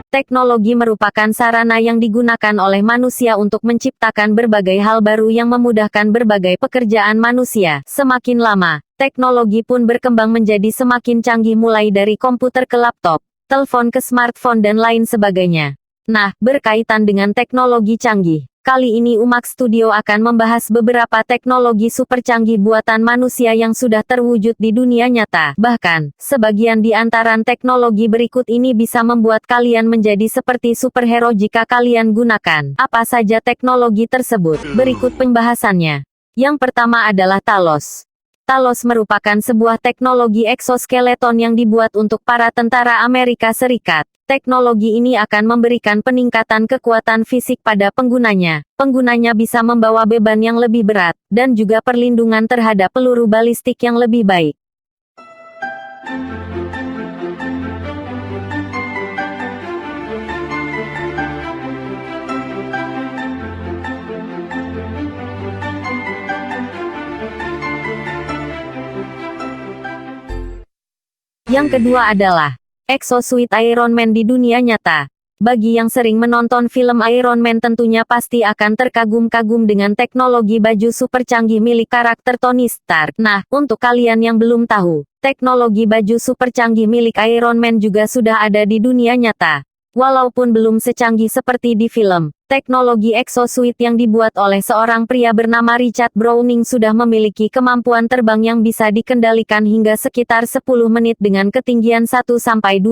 Teknologi merupakan sarana yang digunakan oleh manusia untuk menciptakan berbagai hal baru yang memudahkan berbagai pekerjaan manusia. Semakin lama, teknologi pun berkembang menjadi semakin canggih mulai dari komputer ke laptop, telepon ke smartphone dan lain sebagainya. Nah, berkaitan dengan teknologi canggih, kali ini Umak Studio akan membahas beberapa teknologi super canggih buatan manusia yang sudah terwujud di dunia nyata. Bahkan, sebagian di antara teknologi berikut ini bisa membuat kalian menjadi seperti superhero jika kalian gunakan. Apa saja teknologi tersebut? Berikut pembahasannya. Yang pertama adalah Talos. Talos merupakan sebuah teknologi eksoskeleton yang dibuat untuk para tentara Amerika Serikat. Teknologi ini akan memberikan peningkatan kekuatan fisik pada penggunanya. Penggunanya bisa membawa beban yang lebih berat, dan juga perlindungan terhadap peluru balistik yang lebih baik. Yang kedua adalah Exosuit Iron Man di dunia nyata. Bagi yang sering menonton film Iron Man tentunya pasti akan terkagum-kagum dengan teknologi baju super canggih milik karakter Tony Stark. Nah, untuk kalian yang belum tahu, teknologi baju super canggih milik Iron Man juga sudah ada di dunia nyata. Walaupun belum secanggih seperti di film, teknologi exosuit yang dibuat oleh seorang pria bernama Richard Browning sudah memiliki kemampuan terbang yang bisa dikendalikan hingga sekitar 10 menit dengan ketinggian 1-2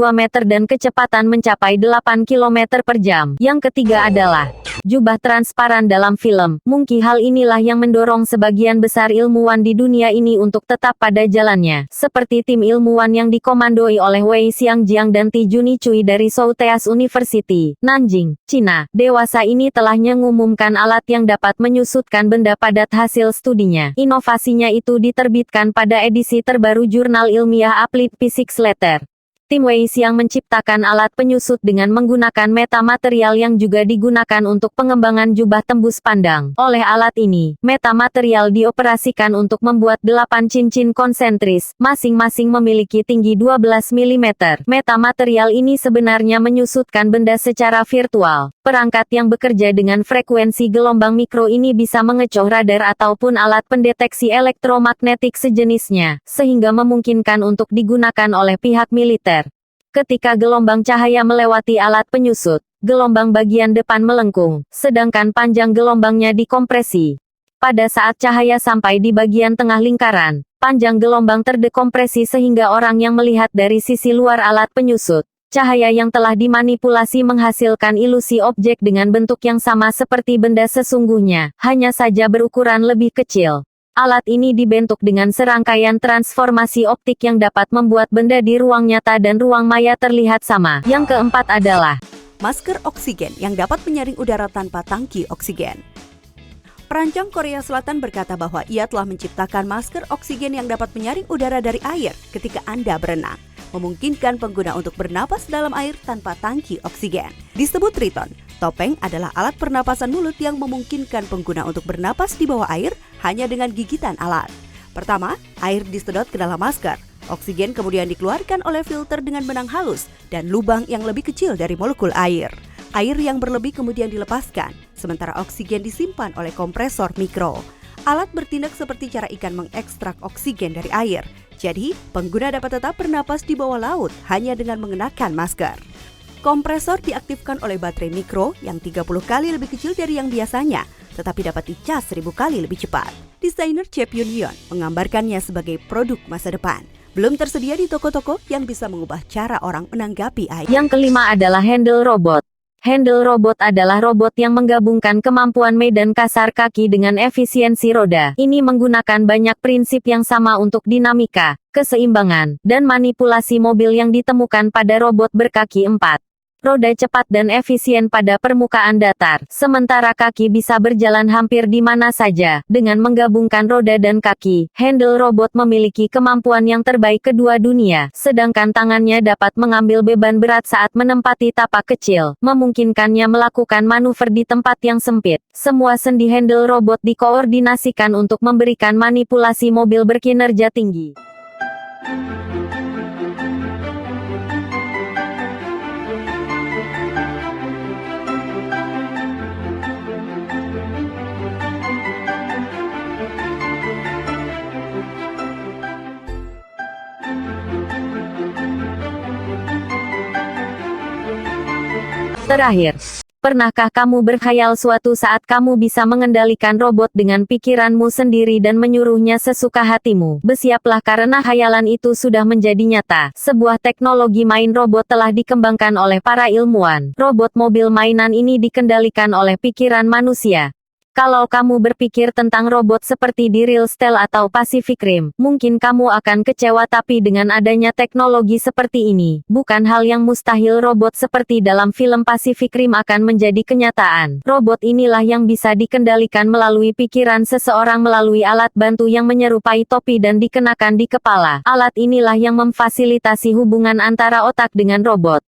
meter dan kecepatan mencapai 8 km per jam. Yang ketiga adalah jubah transparan dalam film. Mungkin hal inilah yang mendorong sebagian besar ilmuwan di dunia ini untuk tetap pada jalannya. Seperti tim ilmuwan yang dikomandoi oleh Wei Xiangjiang dan Ti Junichui dari Southeast University, Nanjing, Cina. Dewasa ini telah mengumumkan alat yang dapat menyusutkan benda padat hasil studinya. Inovasinya itu diterbitkan pada edisi terbaru jurnal ilmiah Applied Physics Letter. Tim Wei Xiang menciptakan alat penyusut dengan menggunakan metamaterial yang juga digunakan untuk pengembangan jubah tembus pandang. Oleh alat ini, metamaterial dioperasikan untuk membuat 8 cincin konsentris, masing-masing memiliki tinggi 12 mm. Metamaterial ini sebenarnya menyusutkan benda secara virtual. Perangkat yang bekerja dengan frekuensi gelombang mikro ini bisa mengecoh radar ataupun alat pendeteksi elektromagnetik sejenisnya, sehingga memungkinkan untuk digunakan oleh pihak militer. Ketika gelombang cahaya melewati alat penyusut, gelombang bagian depan melengkung, sedangkan panjang gelombangnya dikompresi. Pada saat cahaya sampai di bagian tengah lingkaran, panjang gelombang terdekompresi sehingga orang yang melihat dari sisi luar alat penyusut, cahaya yang telah dimanipulasi menghasilkan ilusi objek dengan bentuk yang sama seperti benda sesungguhnya, hanya saja berukuran lebih kecil. Alat ini dibentuk dengan serangkaian transformasi optik yang dapat membuat benda di ruang nyata dan ruang maya terlihat sama. Yang keempat adalah masker oksigen yang dapat menyaring udara tanpa tangki oksigen. Perancang Korea Selatan berkata bahwa ia telah menciptakan masker oksigen yang dapat menyaring udara dari air ketika Anda berenang, memungkinkan pengguna untuk bernapas dalam air tanpa tangki oksigen. Disebut Triton, topeng adalah alat pernapasan mulut yang memungkinkan pengguna untuk bernapas di bawah air hanya dengan gigitan alat. Pertama, air disedot ke dalam masker. Oksigen kemudian dikeluarkan oleh filter dengan benang halus dan lubang yang lebih kecil dari molekul air. Air yang berlebih kemudian dilepaskan, sementara oksigen disimpan oleh kompresor mikro. Alat bertindak seperti cara ikan mengekstrak oksigen dari air. Jadi, pengguna dapat tetap bernapas di bawah laut hanya dengan mengenakan masker. Kompresor diaktifkan oleh baterai mikro yang 30 kali lebih kecil dari yang biasanya, tetapi dapat dicas 1000 kali lebih cepat. Desainer Chep Yun Yeon menggambarkannya sebagai produk masa depan. Belum tersedia di toko-toko yang bisa mengubah cara orang menanggapi air. Yang kelima adalah handle robot. Handle robot adalah robot yang menggabungkan kemampuan medan kasar kaki dengan efisiensi roda. Ini menggunakan banyak prinsip yang sama untuk dinamika, keseimbangan, dan manipulasi mobil yang ditemukan pada robot berkaki 4. Roda cepat dan efisien pada permukaan datar, sementara kaki bisa berjalan hampir di mana saja. Dengan menggabungkan roda dan kaki, handle robot memiliki kemampuan yang terbaik kedua dunia, sedangkan tangannya dapat mengambil beban berat saat menempati tapak kecil, memungkinkannya melakukan manuver di tempat yang sempit. Semua sendi handle robot dikoordinasikan untuk memberikan manipulasi mobil berkinerja tinggi. Terakhir, pernahkah kamu berkhayal suatu saat kamu bisa mengendalikan robot dengan pikiranmu sendiri dan menyuruhnya sesuka hatimu? Bersiaplah karena khayalan itu sudah menjadi nyata. Sebuah teknologi main robot telah dikembangkan oleh para ilmuwan. Robot mobil mainan ini dikendalikan oleh pikiran manusia. Kalau kamu berpikir tentang robot seperti di Real Steel atau Pacific Rim, mungkin kamu akan kecewa, tapi dengan adanya teknologi seperti ini, bukan hal yang mustahil robot seperti dalam film Pacific Rim akan menjadi kenyataan. Robot inilah yang bisa dikendalikan melalui pikiran seseorang melalui alat bantu yang menyerupai topi dan dikenakan di kepala. Alat inilah yang memfasilitasi hubungan antara otak dengan robot.